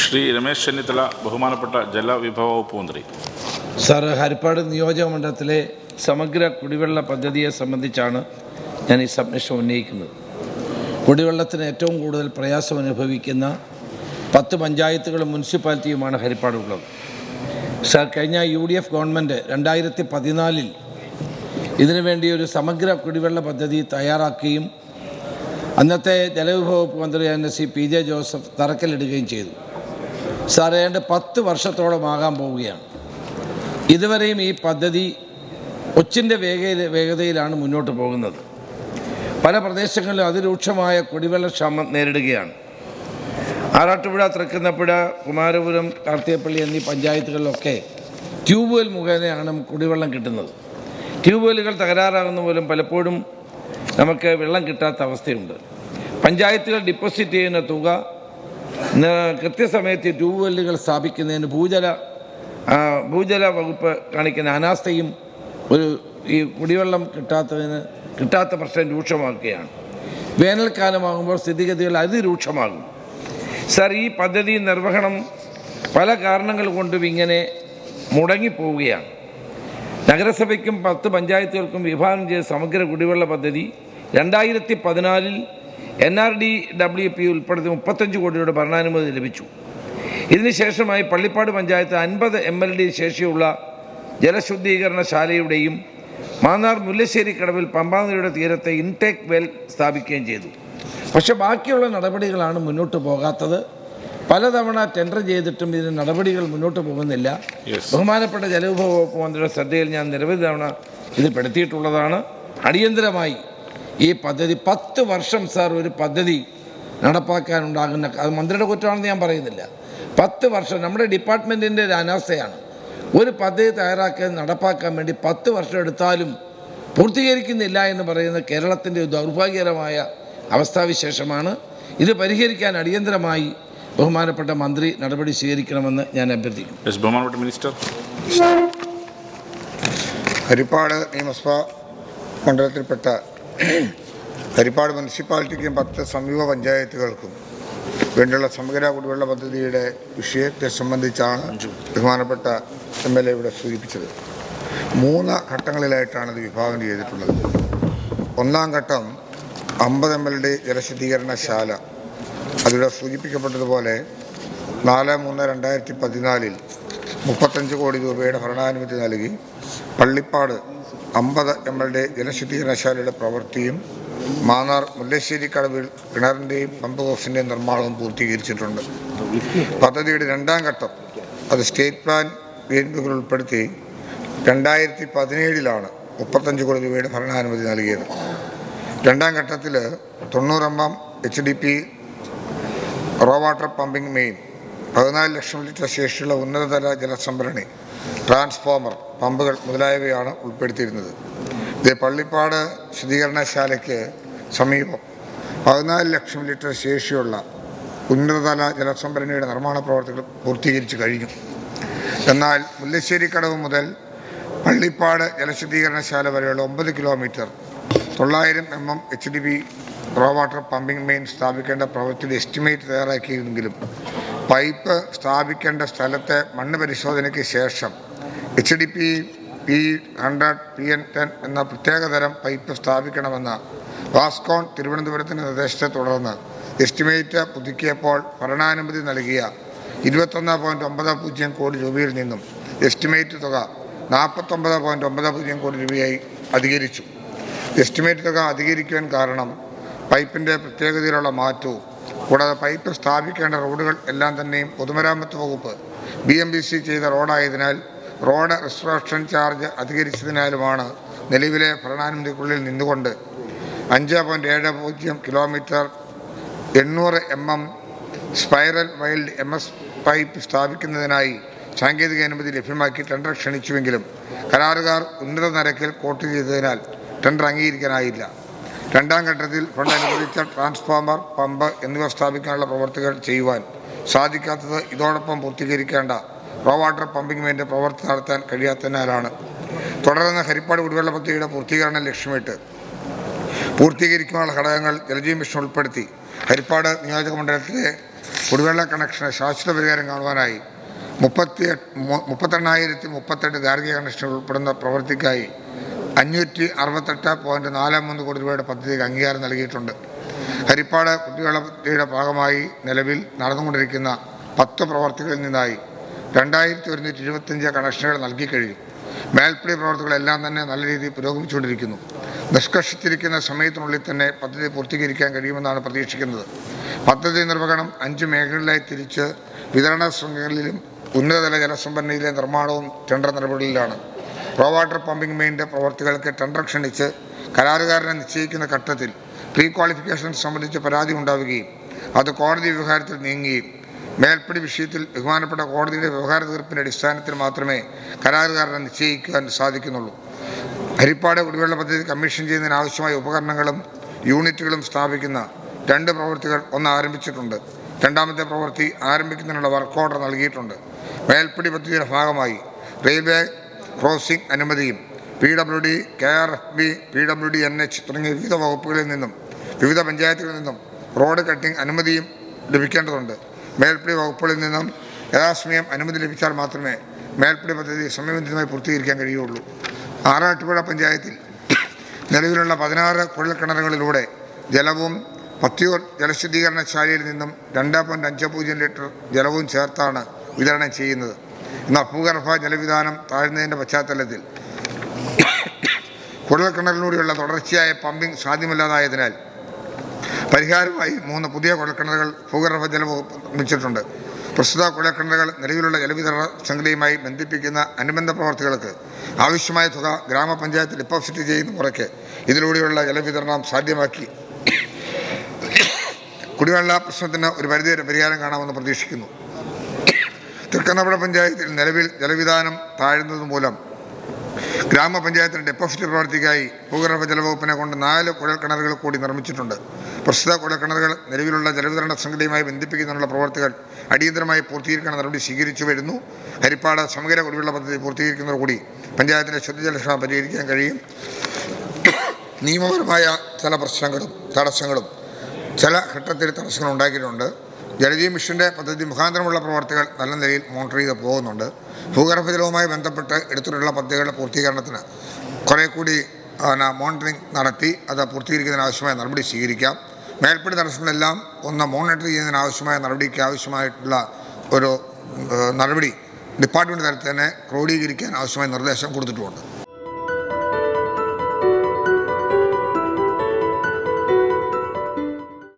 ശ്രീ രമേശ് ചെന്നിത്തല, ബഹുമാനപ്പെട്ട ജലവിഭവ വകുപ്പ് മന്ത്രി. സാർ, ഹരിപ്പാട് നിയോജക മണ്ഡലത്തിലെ സമഗ്ര കുടിവെള്ള പദ്ധതിയെ സംബന്ധിച്ചാണ് ഞാൻ ഈ സബ്മിഷൻ ഉന്നയിക്കുന്നത്. കുടിവെള്ളത്തിന് ഏറ്റവും കൂടുതൽ പ്രയാസം അനുഭവിക്കുന്ന 10 പഞ്ചായത്തുകളും മുനിസിപ്പാലിറ്റിയുമാണ് ഹരിപ്പാടുള്ളത്. സാർ, കഴിഞ്ഞ UDF ഗവൺമെൻറ് 2014 ഇതിനുവേണ്ടി ഒരു സമഗ്ര കുടിവെള്ള പദ്ധതി തയ്യാറാക്കുകയും അന്നത്തെ ജലവിഭവ വകുപ്പ് മന്ത്രിയായിരുന്ന PJ ജോസഫ് തറക്കല്ലിടുകയും ചെയ്തു. സാർ, ഏതാണ്ട് 10 വർഷത്തോളമാകാൻ പോവുകയാണ്. ഇതുവരെയും ഈ പദ്ധതി ഒച്ചിൻ്റെ വേഗതയിലാണ് മുന്നോട്ട് പോകുന്നത്. പല പ്രദേശങ്ങളിലും അതിരൂക്ഷമായ കുടിവെള്ള ക്ഷാമം നേരിടുകയാണ്. ആറാട്ടുപുഴ, തൃക്കുന്നപ്പുഴ, കുമാരപുരം, കാർത്തികപ്പള്ളി എന്നീ പഞ്ചായത്തുകളിലൊക്കെ ട്യൂബ്വെൽ മുഖേനയാണ് കുടിവെള്ളം കിട്ടുന്നത്. ട്യൂബ്വെല്ലുകൾ തകരാറാകുന്ന മൂലം പലപ്പോഴും നമുക്ക് വെള്ളം കിട്ടാത്ത അവസ്ഥയുണ്ട്. പഞ്ചായത്തുകൾ ഡിപ്പോസിറ്റ് ചെയ്യുന്ന തുക കൃത്യസമയത്ത് ട്യൂബ്വെല്ലുകൾ സ്ഥാപിക്കുന്നതിന് ഭൂജല വകുപ്പ് കാണിക്കുന്ന അനാസ്ഥയും ഈ കുടിവെള്ളം കിട്ടാത്ത പ്രശ്നം രൂക്ഷമാക്കുകയാണ്. വേനൽക്കാലമാകുമ്പോൾ സ്ഥിതിഗതികൾ അതിരൂക്ഷമാകും. സാർ, ഈ പദ്ധതി നിർവഹണം പല കാരണങ്ങൾ കൊണ്ടും ഇങ്ങനെ മുടങ്ങിപ്പോവുകയാണ്. നഗരസഭയ്ക്കും 10 പഞ്ചായത്തുകൾക്കും വിഭാവനം ചെയ്ത സമഗ്ര കുടിവെള്ള പദ്ധതി 2014 NRDWP ഉൾപ്പെടുത്തി 35 കോടി രൂപയുടെ ഭരണാനുമതി ലഭിച്ചു. ഇതിനുശേഷമായി പള്ളിപ്പാട് പഞ്ചായത്ത് 50 MLD ശേഷിയുള്ള ജലശുദ്ധീകരണശാലയുടെയും മാന്നാർ മുല്ലശ്ശേരി കടവിൽ പമ്പാനദിയുടെ തീരത്തെ ഇൻടേക്ക് വെൽ സ്ഥാപിക്കുകയും ചെയ്തു. പക്ഷേ ബാക്കിയുള്ള നടപടികളാണ് മുന്നോട്ട് പോകാത്തത്. പലതവണ ടെൻഡർ ചെയ്തിട്ടും ഇതിന് നടപടികൾ മുന്നോട്ട് പോകുന്നില്ല. ബഹുമാനപ്പെട്ട ജലവിഭവ വകുപ്പ് മന്ത്രിയുടെ ശ്രദ്ധയിൽ ഞാൻ നിരവധി തവണ ഇത് പെടുത്തിയിട്ടുള്ളതാണ്. അടിയന്തരമായി ഈ പദ്ധതി 10 വർഷം സാർ ഒരു പദ്ധതി നടപ്പാക്കാനുണ്ടാകുന്ന, അത് മന്ത്രിയുടെ കുറ്റമാണെന്ന് ഞാൻ പറയുന്നില്ല. 10 വർഷം നമ്മുടെ ഡിപ്പാർട്ട്മെൻറ്റിൻ്റെ ഒരു അനാസ്ഥയാണ്. ഒരു പദ്ധതി തയ്യാറാക്കാൻ നടപ്പാക്കാൻ വേണ്ടി 10 വർഷം എടുത്താലും പൂർത്തീകരിക്കുന്നില്ല എന്ന് പറയുന്നത് കേരളത്തിൻ്റെ ദൗർഭാഗ്യകരമായ അവസ്ഥാവിശേഷമാണ്. ഇത് പരിഹരിക്കാൻ അടിയന്തരമായി ബഹുമാനപ്പെട്ട മന്ത്രി നടപടി സ്വീകരിക്കണമെന്ന് ഞാൻ അഭ്യർത്ഥിക്കുന്നു. ബഹുമാനപ്പെട്ട മിനിസ്റ്റർ. ഹരിപ്പാട് നിയമസഭാ മണ്ഡലത്തിൽപ്പെട്ട ഹരിപ്പാട് മുനിസിപ്പാലിറ്റിക്കും 10 സമീപ പഞ്ചായത്തുകൾക്കും വേണ്ടിയുള്ള സമഗ്ര കുടിവെള്ള പദ്ധതിയുടെ വിഷയത്തെ സംബന്ധിച്ചാണ് ബഹുമാനപ്പെട്ട MLA ഇവിടെ സൂചിപ്പിച്ചത്. 3 ഘട്ടങ്ങളിലായിട്ടാണ് ഇത് വിഭാവനം ചെയ്തിട്ടുള്ളത്. ഒന്നാം ഘട്ടം 50 MLD ജലശുദ്ധീകരണശാല. അതിവിടെ സൂചിപ്പിക്കപ്പെട്ടതുപോലെ 4/3/2014 35 കോടി രൂപയുടെ ഭരണാനുമതി നൽകി പള്ളിപ്പാട് 50 MLD ജലശുദ്ധീകരണശാലയുടെ പ്രവൃത്തിയും മാന്നാർ മുല്ലശ്ശേരി കടവിൽ കിണറിൻ്റെയും പമ്പ് ഹൗസിൻ്റെയും നിർമ്മാണവും പൂർത്തീകരിച്ചിട്ടുണ്ട്. പദ്ധതിയുടെ 2ാം ഘട്ടം അത് സ്റ്റേറ്റ് പ്ലാൻ വേദികൾ ഉൾപ്പെടുത്തി 2017 35 കോടി രൂപയുടെ ഭരണാനുമതി നൽകിയത്. 2ാം ഘട്ടത്തിൽ 90 mm HDP raw water pumping main, 14 lakh litre ശേഷിയുള്ള ഉന്നതതല ജലസംഭരണി, ട്രാൻസ്ഫോമർ, പമ്പുകൾ മുതലായവയാണ് ഉൾപ്പെടുത്തിയിരുന്നത്. ഇത് പള്ളിപ്പാട് ശുദ്ധീകരണശാലയ്ക്ക് സമീപം 14 ലക്ഷം ലിറ്റർ ശേഷിയുള്ള ഉന്നതതല ജലസംഭരണിയുടെ നിർമ്മാണ പ്രവർത്തികൾ പൂർത്തീകരിച്ചു കഴിഞ്ഞു. എന്നാൽ മുല്ലശ്ശേരി കടവ് മുതൽ പള്ളിപ്പാട് ജലശുദ്ധീകരണശാല വരെയുള്ള 9 kilometre 900 mm HDP raw water pumping main സ്ഥാപിക്കേണ്ട പ്രവൃത്തിയുടെ എസ്റ്റിമേറ്റ് തയ്യാറാക്കിയിരുന്നെങ്കിലും പൈപ്പ് സ്ഥാപിക്കേണ്ട സ്ഥലത്തെ മണ്ണ് പരിശോധനയ്ക്ക് ശേഷം HDP P100 PN10 എന്ന പ്രത്യേകതരം പൈപ്പ് സ്ഥാപിക്കണമെന്ന വാസ്കോൺ തിരുവനന്തപുരത്തിൻ്റെ നിർദ്ദേശത്തെ തുടർന്ന് എസ്റ്റിമേറ്റ് പുതുക്കിയപ്പോൾ ഭരണാനുമതി നൽകിയ 21.90 കോടി രൂപയിൽ നിന്നും എസ്റ്റിമേറ്റ് തുക 49.90 കോടി രൂപയായി അധികരിച്ചു. എസ്റ്റിമേറ്റ് തുക അധികരിക്കുവാൻ കാരണം പൈപ്പിൻ്റെ പ്രത്യേകതയിലുള്ള മാറ്റവും കൂടാതെ പൈപ്പ് സ്ഥാപിക്കേണ്ട റോഡുകൾ എല്ലാം തന്നെയും പൊതുമരാമത്ത് വകുപ്പ് BMBC ചെയ്ത റോഡായതിനാൽ റോഡ് റെസ്റ്റോറേഷൻ ചാർജ് അധികരിച്ചതിനാലുമാണ് നിലവിലെ ഭരണാനുമതിക്കുള്ളിൽ നിന്നുകൊണ്ട് 5.70 kilometre 800 mm spiral weld MS pipe സ്ഥാപിക്കുന്നതിനായി സാങ്കേതിക അനുമതി ലഭ്യമാക്കി ടെൻഡർ ക്ഷണിച്ചുവെങ്കിലും കരാറുകാർ ഉന്നത നിരക്കിൽ കോട്ട് ചെയ്തതിനാൽ ടെൻഡർ അംഗീകരിക്കാനായില്ല. 2ാം ഘട്ടത്തിൽ ഫണ്ട് അനുവദിച്ച ട്രാൻസ്ഫോമർ, പമ്പ് എന്നിവ സ്ഥാപിക്കാനുള്ള പ്രവർത്തികൾ ചെയ്യുവാൻ സാധിക്കാത്തത് ഇതോടൊപ്പം പൂർത്തീകരിക്കേണ്ട റോ വാട്ടർ പമ്പിംഗ് മെയിൻ്റെ പ്രവൃത്തി നടത്താൻ കഴിയാത്തതിനാലാണ്. തുടർന്ന് ഹരിപ്പാട് കുടിവെള്ള പദ്ധതിയുടെ പൂർത്തീകരണം ലക്ഷ്യമിട്ട് പൂർത്തീകരിക്കാനുള്ള ഘടകങ്ങൾ ജലജീവൻ മിഷൻ ഉൾപ്പെടുത്തി ഹരിപ്പാട് നിയോജക മണ്ഡലത്തിലെ കുടിവെള്ള കണക്ഷന് ശാശ്വത പരിഹാരം കാണുവാനായി 38,038 ഗാർഹിക കണക്ഷനുകൾ ഉൾപ്പെടുന്ന പ്രവൃത്തിക്കായി 568.43 കോടി രൂപയുടെ പദ്ധതിക്ക് അംഗീകാരം നൽകിയിട്ടുണ്ട്. ഹരിപ്പാട് കുടിവെള്ള പദ്ധതിയുടെ ഭാഗമായി നിലവിൽ നടന്നുകൊണ്ടിരിക്കുന്ന 10 പ്രവർത്തികളിൽ നിന്നായി 2125 കണക്ഷനുകൾ നൽകിക്കഴിഞ്ഞു. മേൽപ്പടി പ്രവർത്തികളെല്ലാം തന്നെ നല്ല രീതിയിൽ പുരോഗമിച്ചുകൊണ്ടിരിക്കുന്നു. നിഷ്കർഷിച്ചിരിക്കുന്ന സമയത്തിനുള്ളിൽ തന്നെ പദ്ധതി പൂർത്തീകരിക്കാൻ കഴിയുമെന്നാണ് പ്രതീക്ഷിക്കുന്നത്. പദ്ധതി നിർവഹണം 5 മേഖലകളിലായി തിരിച്ച് വിതരണ ശൃംഖലയിലും ഉന്നതതല ജലസംഭരണിയിലെ നിർമ്മാണവും ടെൻഡർ നടപടിയിലാണ്. റോ വാട്ടർ പമ്പിംഗ് മെയിൻ്റെ പ്രവർത്തികൾക്ക് ടെൻഡർ ക്ഷണിച്ച് കരാറുകാരനെ നിശ്ചയിക്കുന്ന ഘട്ടത്തിൽ പ്രീ ക്വാളിഫിക്കേഷൻ സംബന്ധിച്ച് പരാതി ഉണ്ടാവുകയും അത് കോടതി വ്യവഹാരത്തിൽ നീങ്ങുകയും മേൽപ്പടി വിഷയത്തിൽ ബഹുമാനപ്പെട്ട കോടതിയുടെ വ്യവഹാര തീർപ്പിൻ്റെ അടിസ്ഥാനത്തിൽ മാത്രമേ കരാറുകാരനെ നിശ്ചയിക്കാൻ സാധിക്കുന്നുള്ളൂ. ഹരിപ്പാട് കുടിവെള്ള പദ്ധതി കമ്മീഷൻ ചെയ്യുന്നതിനാവശ്യമായ ഉപകരണങ്ങളും യൂണിറ്റുകളും സ്ഥാപിക്കുന്ന 2 പ്രവൃത്തികൾ ആരംഭിച്ചിട്ടുണ്ട്. രണ്ടാമത്തെ പ്രവൃത്തി ആരംഭിക്കുന്നതിനുള്ള വർക്ക് ഓർഡർ നൽകിയിട്ടുണ്ട്. മേൽപ്പടി പദ്ധതിയുടെ ഭാഗമായി റെയിൽവേ ക്രോസിംഗ് അനുമതിയും PWD, KRFB, PWD, NH തുടങ്ങിയ വിവിധ വകുപ്പുകളിൽ നിന്നും വിവിധ പഞ്ചായത്തുകളിൽ നിന്നും റോഡ് കട്ടിംഗ് അനുമതിയും ലഭിക്കേണ്ടതുണ്ട്. മേൽപ്പടി വകുപ്പുകളിൽ നിന്നും യഥാസമയം അനുമതി ലഭിച്ചാൽ മാത്രമേ മേൽപ്പടി പദ്ധതി സമയബന്ധിതമായി പൂർത്തീകരിക്കാൻ കഴിയുള്ളൂ. ആറാട്ടുപുഴ പഞ്ചായത്തിൽ നിലവിലുള്ള 16 കുഴൽക്കിണറുകളിലൂടെ ജലവും പത്തിയൂർ ജലശുദ്ധീകരണശാലയിൽ നിന്നും 2.50 ലിറ്റർ ജലവും ചേർത്താണ് വിതരണം ചെയ്യുന്നത്. എന്നാൽ ഭൂഗർഭ ജലവിധാനം താഴ്ന്നതിൻ്റെ പശ്ചാത്തലത്തിൽ കുഴൽക്കിണറിലൂടെയുള്ള തുടർച്ചയായ പമ്പിംഗ് സാധ്യമല്ലാതായതിനാൽ പരിഹാരമായി 3 പുതിയ കുഴൽക്കിണറുകൾ ഭൂഗർഭ ജലവകുപ്പ് നിർമ്മിച്ചിട്ടുണ്ട്. പ്രസ്തുത കുഴൽക്കിണറുകൾ നിലവിലുള്ള ജലവിതരണ ശൃംഖലയുമായി ബന്ധിപ്പിക്കുന്ന അനുബന്ധ പ്രവർത്തികൾക്ക് ആവശ്യമായ തുക ഗ്രാമപഞ്ചായത്ത് ഡെപ്പോസിറ്റ് ചെയ്യുന്ന മുറയ്ക്ക് ഇതിലൂടെയുള്ള ജലവിതരണം സാധ്യമാക്കി കുടിവെള്ള പ്രശ്നത്തിന് ഒരു പരിധിവരെ പരിഹാരം കാണാമെന്ന് പ്രതീക്ഷിക്കുന്നു. തൃക്കുന്നപ്പുഴ പഞ്ചായത്തിൽ നിലവിൽ ജലവിധാനം താഴുന്നത് മൂലം ഗ്രാമപഞ്ചായത്തിന് ഡെപ്പോസിറ്റ് പ്രവർത്തിക്കായി ഭൂഗർഭ ജലവകുപ്പിനെ കൊണ്ട് 4 കുഴൽക്കിണറുകൾ കൂടി നിർമ്മിച്ചിട്ടുണ്ട്. പ്രസ്തുത കുഴൽക്കിണറുകൾ നിലവിലുള്ള ജലവിതരണ ശൃംഖലയുമായി ബന്ധിപ്പിക്കുന്നതിനുള്ള പ്രവർത്തികൾ അടിയന്തരമായി പൂർത്തീകരിക്കാൻ നടപടി സ്വീകരിച്ചു വരുന്നു. ഹരിപ്പാട് സമഗ്ര കുടിവെള്ള പദ്ധതി പൂർത്തീകരിക്കുന്നതോടുകൂടി പഞ്ചായത്തിലെ ശുദ്ധജലക്ഷാമം പരിഹരിക്കാൻ കഴിയും. നിയമപരമായ ചില പ്രശ്നങ്ങളും തടസ്സങ്ങളും ചില ഘട്ടത്തിൽ തടസ്സങ്ങൾ ഉണ്ടാക്കിയിട്ടുണ്ട്. ജലജീവൻ മിഷൻ്റെ പദ്ധതി മുഖാന്തരമുള്ള പ്രവർത്തികൾ നല്ല നിലയിൽ മോണിറ്റർ ചെയ്ത് പോകുന്നുണ്ട്. ഭൂഗർഭജലവുമായി ബന്ധപ്പെട്ട് എടുത്തിട്ടുള്ള പദ്ധതികളുടെ പൂർത്തീകരണത്തിന് കുറേ കൂടി മോണിറ്ററിംഗ് നടത്തി അത് പൂർത്തീകരിക്കുന്നതിനാവശ്യമായ നടപടി സ്വീകരിക്കാം. മേൽപ്പടി തടസ്സങ്ങളെല്ലാം മോണിറ്റർ ചെയ്യുന്നതിനാവശ്യമായ നടപടിക്ക് ആവശ്യമായിട്ടുള്ള ഒരു നടപടി ഡിപ്പാർട്ട്മെൻറ്റ് തലത്തിൽ തന്നെ ക്രോഡീകരിക്കാൻ ആവശ്യമായ നിർദ്ദേശം കൊടുത്തിട്ടുമുണ്ട്.